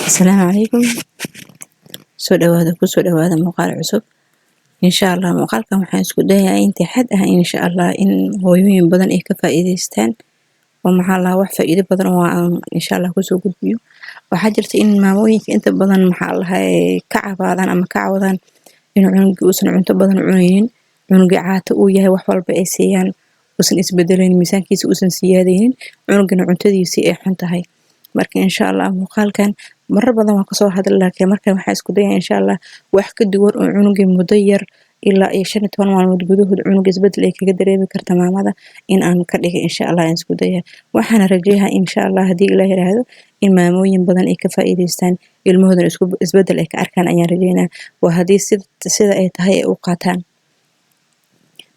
السلام عليكم. soo dhawaada kusoo dhawaada muuqaal cusub insha Allah. Muuqaalkan waxaan isku dayaa intii xad ah insha Allah in hooyooyin badan ay ka faa'iideystaan oo maxaa la wax faa'iido badan oo aan insha Allah kusoo gudbiyo. Waxaa jirta in maamooyinka inta badan maxaa la ka cabaadaan ama ka cawadaan in cunuga uusan cunto badan cunaynin, cunuga caata uu yahay wax walba ay siiyaan uusan isbedelayn, miisaankiisa uusan siyaadaynin, cunugana cuntadiisa ay xun tahay. marka insha Allah muuqaalkan marar badan waan kasoo hadli laakiin markan waxaan isku dayaa insha Allah wax ka duwan oo cunuga muddo yar ilaa 15 maalmood gudahood cunuga isbedel ay kaga dareemi karta maamada in aan ka dhigo insha Allah aan isku dayaa. Waxaan rajaynayaa insha Allah hadii Ilaahay yiraahdo in maamooyin badan ay ka faa'iideystaan ilmahooda isbedel ay ka arkaan ayaan rajaynayaa. Waa hadii sida ay tahay ay u qaataan.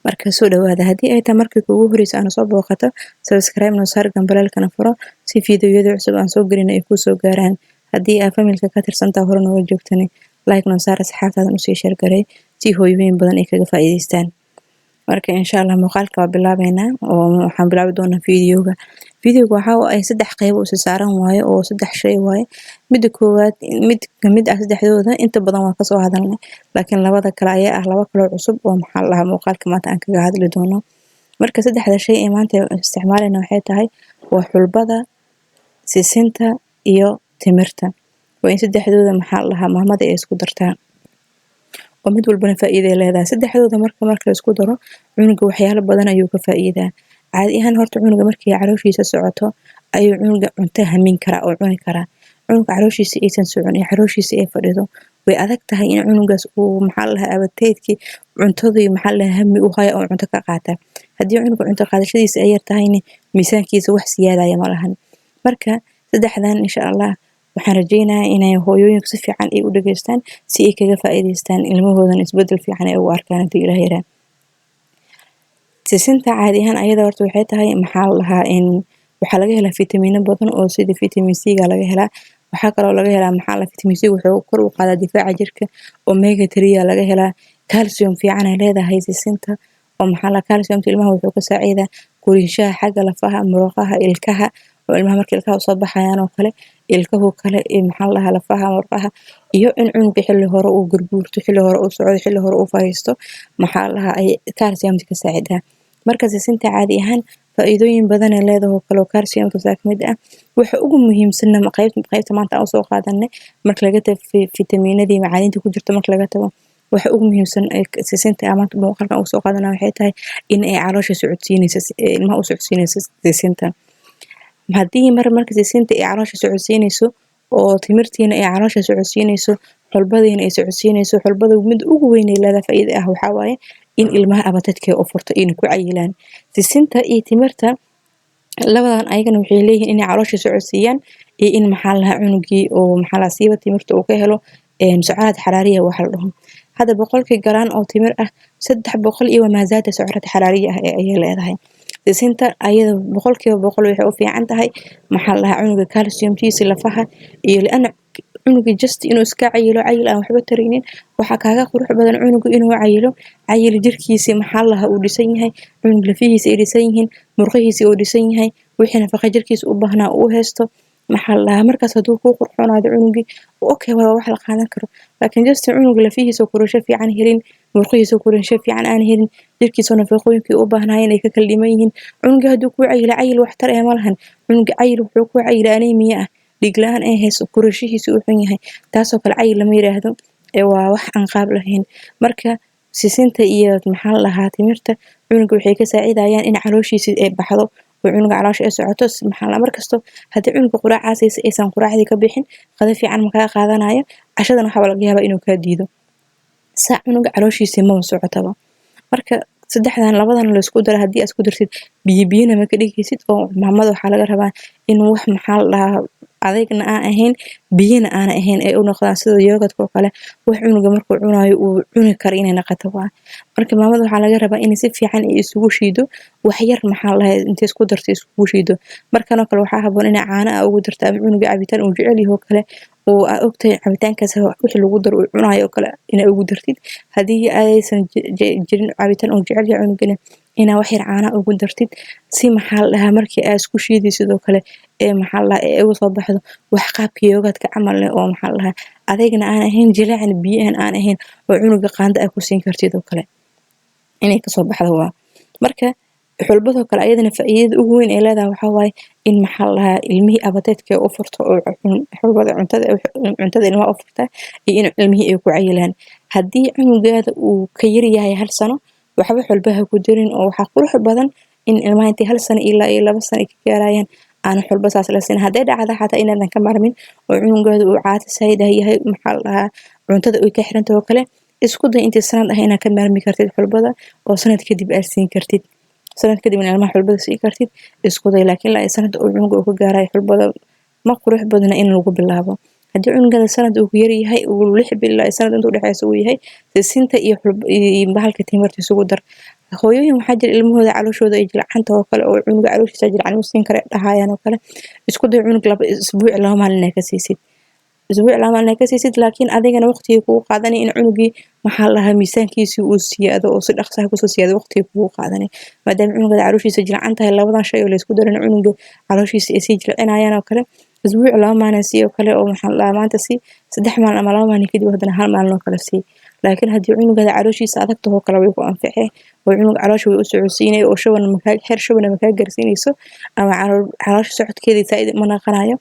marka soo dhawaada hadii ay tahay markii ugu horreysay aan soo booqato subscribe noo saar gambalaalkana furo si fiidiyoyada cusub aan soo gelin ay ku soo gaaraan. hadii aad familka ka tirsantaa hore nooga joogtani like noo saar asxaabtaada u sii share garay si hooyooyin badan ay kaga faa'iideystaan. marka insha Allah muuqaalka waa bilaabeynaa oo waxaan bilaabi doonaa fiidiyoga waxa ay 3 qayb oo saaran waaye oo 3 shay waaye. midda koowaad mid kamid ah saddexdooda inta badan waan kasoo hadalnay laakiin labada kale ayaa ah laba kale cusub oo maxaa la muuqaalka maanta aan kaga hadli doono. marka 3 shay ee maanta isticmaalana waxay tahay waa xulbada, sisinta iyo timirta. waa in saddexdooda maxaa la maamada ay isku dartaan oo mid walbana faa'iido leedahay. saddexdooda marka la isku daro cunuga waxyaalo badan ayuu ka faa'iidaa. caadi ahaan horta cunuga markii calooshiisa socoto ayuu cunuga cunto hamin kara oo cuni kara. cunuga calooshiisa aysan socon ee calooshiisa ay fadhido way adag tahay in cunugaas uu maxaa la abateedki cuntadii maxaa la hami u haya oo cunto ka qaata. hadii cunuga cunto qaadashadiisa ay yar tahayna miisaankiisa wax siyaadaya ma lahan. marka saddexdan insha Allah waxaan rajaynayaa inay hooyooyinku si fiican ay u dhageystaan si ay kaga faa'iideystaan ilmahoodan isbedel fiican ay u arkaan hadii Ilaahay yiraahdo. sisinta caadi ahaan ayada horta waxay tahay maxaa la in waxa laga helaa fiitamiino badan oo sida vitamin C ga laga helaa. waxa kale oo laga helaa maxaa la vitamin C wuxuu kor u qaadaa difaaca jirka. omega 3 laga helaa. calcium fiican ay leedahay sisinta oo maxaa la calcium ilmaha wuxuu ka saacidaa korinshaha xagga lafaha, muruqaha, ilkaha oo ilmaha markii ilkaha soo baxayaan oo kale ilkahu kale ee maxaa la lafaha, muruqaha iyo in cunuga xilli hore uu gurguurto, xilli hore uu socdo, xilli hore uu fariisto maxaa la ay calcium ka saacidaa. marka sisinta caadi ahaan faa'iidooyin badan ay leedahay kale oo calcium ka kamid ah. waxa ugu muhiimsan qaybta maanta aan soo qaadanay marka laga tago fiitamiinadii macaadinta ku jirta marka laga tago waxa ugu muhiimsan ee sisinta maanta muuqaalkan aan soo qaadanay waxay tahay in ay caloosha socodsiinayso ilmaha u socodsiinayso sisinta. hadii marka sisinta ay caloosha socodsiinayso oo timirtiina ay caloosha socodsiinayso xulbadiina ay socodsiinayso xulbada mid ugu weyn ee leedahay faa'iido ah waxa waaye in ilmaha abatadka u furto in ku cayilaan. sisinta iyo timirta labadan ayagana waxay leeyihiin in caloosha socodsiiyaan iyo in maxaa la cunugii oo maxaa la siiba timirta uu ka helo socod xaraariya waxa la dhaho. hada boqolkii garan oo timir ah 300 iyo maazaada socod xaraariya ah ay leedahay. sisinta ayada boqolkiiba boqol waxay u fiican tahay maxaa la cunuga calcium-tiisa lafaha iyo la'ana cunuga just inuu iska cayilo cayil aan waxba taraynin waxa kaaga qurux badan cunuga inuu cayil jirkiisa maxaa la uu dhisan yahay, cunug lafihiisa ay dhisan yihiin, murqihiisa uu dhisan yahay, wixii nafaqa jirkiisa u baahnaa uu haysto maxaa la markaas haduu ku qurxoonaado cunugi okay waa wax la qaadan karo. laakiin just cunuga lafihiisa korasho fiican helin, murqihiisa korasho fiican aan helin, jirkiisa nafaqooyinkii u baahnayeen ay ka kala dhiman yihiin. cunuga haduu ku cayil wax tar ma lahan. cunuga cayil wuxuu ku cayil anemia ah dhiig la'aan ay hayso korashihiisa uu xun yahay taasoo kale cayil lama yiraahdo ee waa wax aan qaab lahayn. marka sisinta iyo maxaa la timirta cunuga waxay ka saacidayaan in calooshiisa ay baxdo oo cunuga caloosha ay socoto maxaa la markasto hadii cunuga quraacaysa aysan quraacdii ka bixin qada fiican ma ka qaadanayo cashadana waxa laga yaabaa inuu ka diido saa cunuga calooshiisa ma socotaba. marka saddexdan labadan la isku daro hadii aad isku dartid biyana ma ka dhigaysid oo maamada waxa laga rabaa in wax maxaa la adeegna aan ahayn biyana aan ahayn ay u noqdaan sida yogurtka oo kale wax cunuga markuu cunayo uu cuni karo inay naqato waa. marka maamada waxa laga rabaa in si fiican ay isugu shiido wax yar maxaa la intee isku dartay isugu shiido. markan oo kale waxa haboon in caano ugu darto ama cunuga cabitaan uu jecel yahay oo kale oo ogtay cabitaankaas wixii lagu daro uu cunayo oo kale in ugu dartid hadii aysan jirin cabitaan uu jecel yahay cunugana inaa wax yar caana ugu dartid si maxaa la dhahaa markii aad isku shiidi sidoo kale ee maxaa la dhahaa ee uga soo baxdo wax qaabka yoogaadka camal leh oo maxaa la dhahaa adeegna aan ahayn jileecna biyahan aan ahayn oo cunuga qaanda ay ku siin kartid oo kale inay kasoo baxdo waa marka xulbadoo kale ayadana faa'iidada ugu weyn ee leedahay waxaa waaye in maxaa la dhahaa ilmihii abateedka u furto oo xulbada cuntada ilmaha u furta iyo in ilmihii ay ku cayilaan haddii cunugaada uu ka yar yahay 1 sano waxba xulbaha ku darin oo waxaa qurux badan in ilmaha intii 1 sano ilaa iyo 2 sano ay ka gaarayaan aan xulba saas la siin hadday dhacdo xataa inaadan ka marmin oo cunugaada uu caata saayid yahay maxaa la dhahaa cuntada ay ka xirantahay oo kale isku day intii sanad ah inaad ka maarmi kartid xulbada oo sanad kadib aad siin kartid sanad kadib ilmaha xulbada siin kartid isku day laakiin la sanad oo cunuga uu ka gaaray xulbada ma qurux badna in lagu bilaabo haddii cunugaada sanad uu yar yahay uu 6 bil ilaa sanad intuu dhexeyso uu yahay sinta iyo bahalka timirta isugu dar hooyooyin waxaa jira ilmahooda calooshooda ay jilcanta oo kale oo cunuga calooshiisa jilcan u siin kara dhahayaan oo kale isku day cunug 2 isbuuc 2 maalin ka siisid isbuuc 2 maalin ka siisid laakiin adigana waqtiga kugu qaadanay in cunugii maxaa la dhahaa miisaankiisa uu siyaado oo si dhaqso ah kusoo siyaado waqtiga kugu qaadanay maadaama cunuga calooshiisa jilcan tahay labadan shay oo la isku darin cunuga calooshiisa ay sii jilcinayaan oo kale isbuuc 2 maalin oo kale oo maxaa la dhahaa maanta 3 maalin ama 2 maalin kadib haddana 1 maalin oo kale sii laakiin haddii cunugaada calooshiisa adag tahay oo kale way ku anfacay oo cunuga caloosha way u socodsiinay oo shabana ma ka gaarsiinayso ama caloosha socodkeeda saa'id ma naqanayo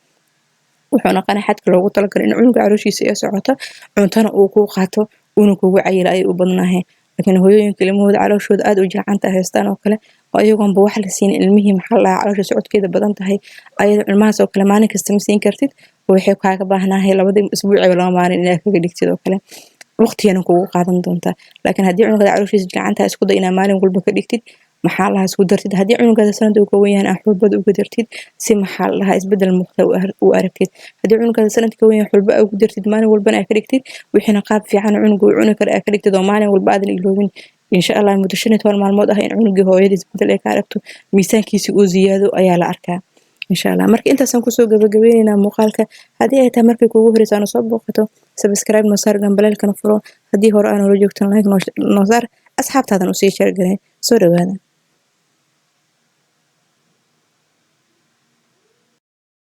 wuxuu noqonaa xadka loogu talagalay in cunuga calooshiisa ay socoto cuntana uu ku qaato una kugu cayila ay u badnahay laakiin hooyooyinka ilmahooda calooshooda aad u jilcanta haystaan oo kale oo iyagoonba wax la siin ilmihii maxaa la dhahaa caloosha socodkeeda badan tahay ayada ilmahaas oo kale maalin kasta ma siin kartid waxay kaaga baahnahay 2 isbuuc iyo 2 maalin inaad kaga dhigtid oo kale waqtigan kugu qaadan doonta laakiin haddii cunugaada calooshiisa jilcanta isku day inaad maalin walba ka dhigtid maxaa la isku dartid haddii cunugaada sanad uu ka weyn yahay xulbada ugu dartid si maxaa la isbedel muuqda u aragtid haddii cunugaada sanad ka weyn yahay xulba ugu dartid maalin walbana aad ka dhigtid wixina qaab fiican cunugu uu cuni karo aad ka dhigtid oo maalin walba aadan iloobin insha Allah muddo 15 maalmood ah in cunuga hooyadiis isbedel ay ka aragto miisaankiisa uu ziyaado ayaa la arkaa insha Allah marka intaasaan kusoo gabagabeynaa muuqaalka haddii ay tahay markii kugu horeysa aan soo booqato subscribe noo saar gambalelkana furo haddii hore aan ula joogtan like noo saar asxaabtaadan u sii share garay soo dhawaada